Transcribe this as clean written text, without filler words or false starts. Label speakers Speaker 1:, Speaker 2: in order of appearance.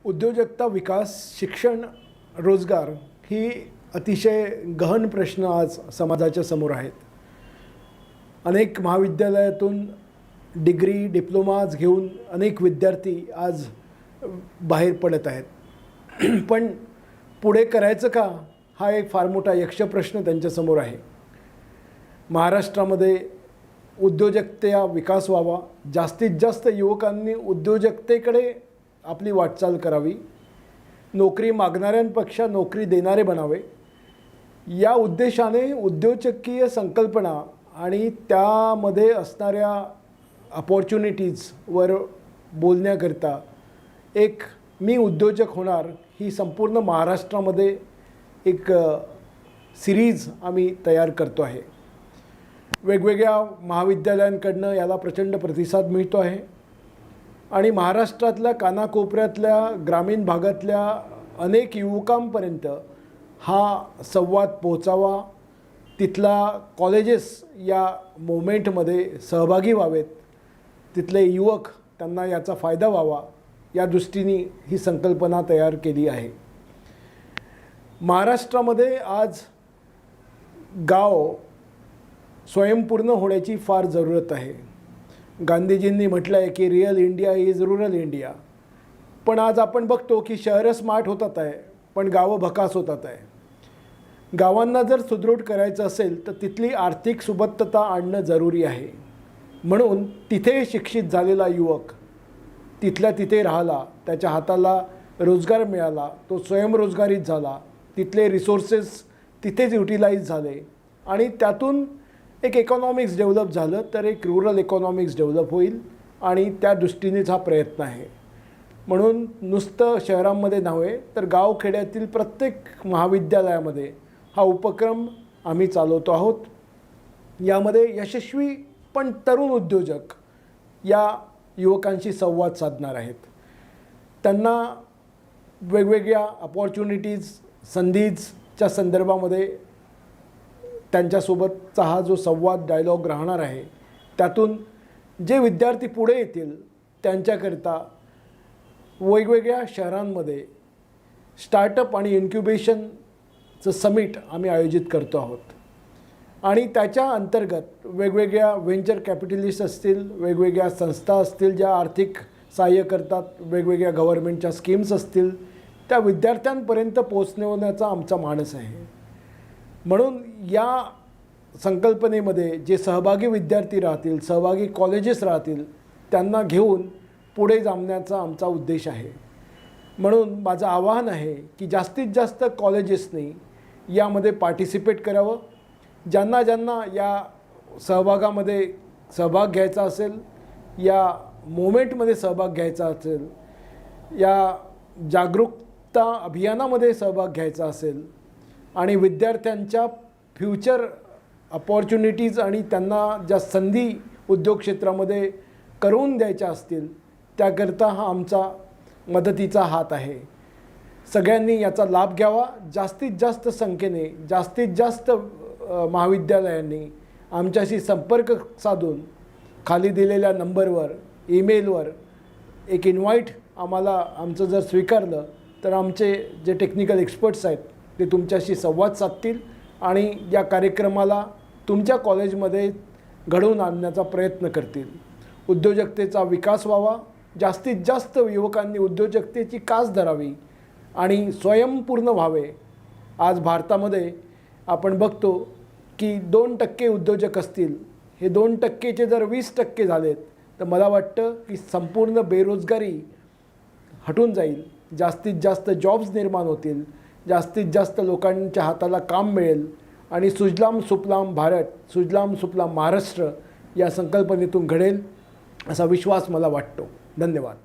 Speaker 1: उद्योजकता, विकास, शिक्षण, रोजगार ही अतिशय गहन प्रश्न आज समाजाच्या समोर आहेत. अनेक महाविद्यालयातून डिग्री, डिप्लोमाज घेऊन अनेक विद्यार्थी आज बाहेर पडत आहेत. पण पुढे करायचं का, हा एक फार मोठा यक्षप्रश्न त्यांच्यासमोर आहे. महाराष्ट्रामध्ये उद्योजकतेचा विकास व्हावा, जास्तीत जास्त युवकांनी उद्योजकतेकडे आपली वाटचाल करावी, नोकरी मागणाऱ्यांपेक्षा नोकरी देणारे बनावे, या उद्देशाने उद्योजकीय संकल्पना आणि त्यामध्ये असणाऱ्या अपॉर्च्युनिटीजवर बोलण्याकरिता एक मी उद्योजक होणार ही संपूर्ण महाराष्ट्रामध्ये एक सिरीज आम्ही तयार करतो आहे. वेगवेगळ्या महाविद्यालयांकडनं याला प्रचंड प्रतिसाद मिळतो आहे आणि महाराष्ट्रातल्या कानाकोपऱ्यातल्या ग्रामीण भागातल्या अनेक युवकांपर्यंत हा संवाद पोहोचावा, तिथला कॉलेजेस या मोमेंटमध्ये सहभागी व्हावेत, तिथले युवक त्यांना याचा फायदा व्हावा, या दृष्टीने ही संकल्पना तयार केली आहे. महाराष्ट्रामध्ये आज गाव स्वयंपूर्ण होण्याची फार जरूरत आहे. गांधीजींनी म्हटलं आहे की real India is rural India. पण आज आपण बघतो की शहरं स्मार्ट होतात आहे, पण गावं भकास होतात आहे. गावांना जर सुदृढ करायचं असेल तर तिथली आर्थिक सुबत्तता आणणं जरुरी आहे. म्हणून तिथे शिक्षित झालेला युवक तिथल्या तिथे राहिला, त्याच्या हाताला रोजगार मिळाला, तो स्वयंरोजगारीत झाला, तिथले रिसोर्सेस तिथेच युटिलाइज झाले आणि त्यातून एक इकॉनॉमिक्स डेव्हलप झालं तर एक रुरल इकॉनॉमिक्स डेव्हलप होईल आणि त्या दृष्टीनेच हा प्रयत्न आहे. म्हणून नुसतं शहरांमध्ये नव्हे तर गावखेड्यातील प्रत्येक महाविद्यालयामध्ये हा उपक्रम आम्ही चालवतो आहोत. यामध्ये यशस्वी पण तरुण उद्योजक या युवकांशी संवाद साधणार आहेत. त्यांना वेगवेगळ्या अपॉर्च्युनिटीज, संधीजच्या संदर्भामध्ये त्यांच्यासोबतचा हा जो संवाद डायलॉग राहणार आहे, त्यातून जे विद्यार्थी पुढे येतील त्यांच्याकरिता वेगवेगळ्या शहरांमध्ये स्टार्टअप आणि इन्क्युबेशनचं समिट आम्ही आयोजित करतो आहोत आणि त्याच्या अंतर्गत वेगवेगळ्या व्हेंचर कॅपिटलिस्ट असतील, वेगवेगळ्या संस्था असतील ज्या आर्थिक सहाय्य करतात, वेगवेगळ्या गव्हर्नमेंटच्या स्कीम्स असतील, त्या विद्यार्थ्यांपर्यंत पोहोचवण्याचा आमचा मानस आहे. म्हणून या संकल्पनेमध्ये जे सहभागी विद्यार्थी राहतील, सहभागी कॉलेजेस राहतील, त्यांना घेऊन पुढे जाण्याचा आमचा उद्देश आहे. म्हणून माझं आवाहन आहे की जास्तीत जास्त कॉलेजेसनी यामध्ये पार्टिसिपेट करावं. ज्यांना ज्यांना या सहभागामध्ये सहभाग घ्यायचा असेल, या मोमेंटमध्ये सहभाग घ्यायचा असेल, या जागरूकता अभियानामध्ये सहभाग घ्यायचा असेल आणि विद्यार्थ्यांच्या फ्युचर अपॉर्च्युनिटीज आणि त्यांना ज्या संधी उद्योग क्षेत्रामध्ये करून द्यायच्या असतील त्याकरता हा आमचा मदतीचा हात आहे. सगळ्यांनी याचा लाभ घ्यावा. जास्तीत जास्त संख्येने जास्तीत जास्त महाविद्यालयांनी आमच्याशी संपर्क साधून खाली दिलेल्या नंबरवर, ईमेलवर एक इन्व्हाइट आम्हाला आमचं जर स्वीकारलं तर आमचे जे टेक्निकल एक्सपर्ट्स आहेत ते तुमच्याशी संवाद साधतील आणि या कार्यक्रमाला तुमच्या कॉलेजमध्ये घडवून आणण्याचा प्रयत्न करतील. उद्योजकतेचा विकास व्हावा, जास्तीत जास्त युवकांनी उद्योजकतेची कास धरावी आणि स्वयंपूर्ण व्हावे. आज भारतामध्ये आपण बघतो की 2% उद्योजक असतील, हे 2%चे जर 20% झालेत तर मला वाटतं की संपूर्ण बेरोजगारी हटून जाईल, जास्तीत जास्त जॉब्स निर्माण होतील, जास्तीत जास्त लोकांच्या हाताला काम मिळेल आणि सुजलाम सुफलाम भारत, सुजलाम सुफलाम महाराष्ट्र या संकल्पनेतून घडेल असा विश्वास मला वाटतो. धन्यवाद.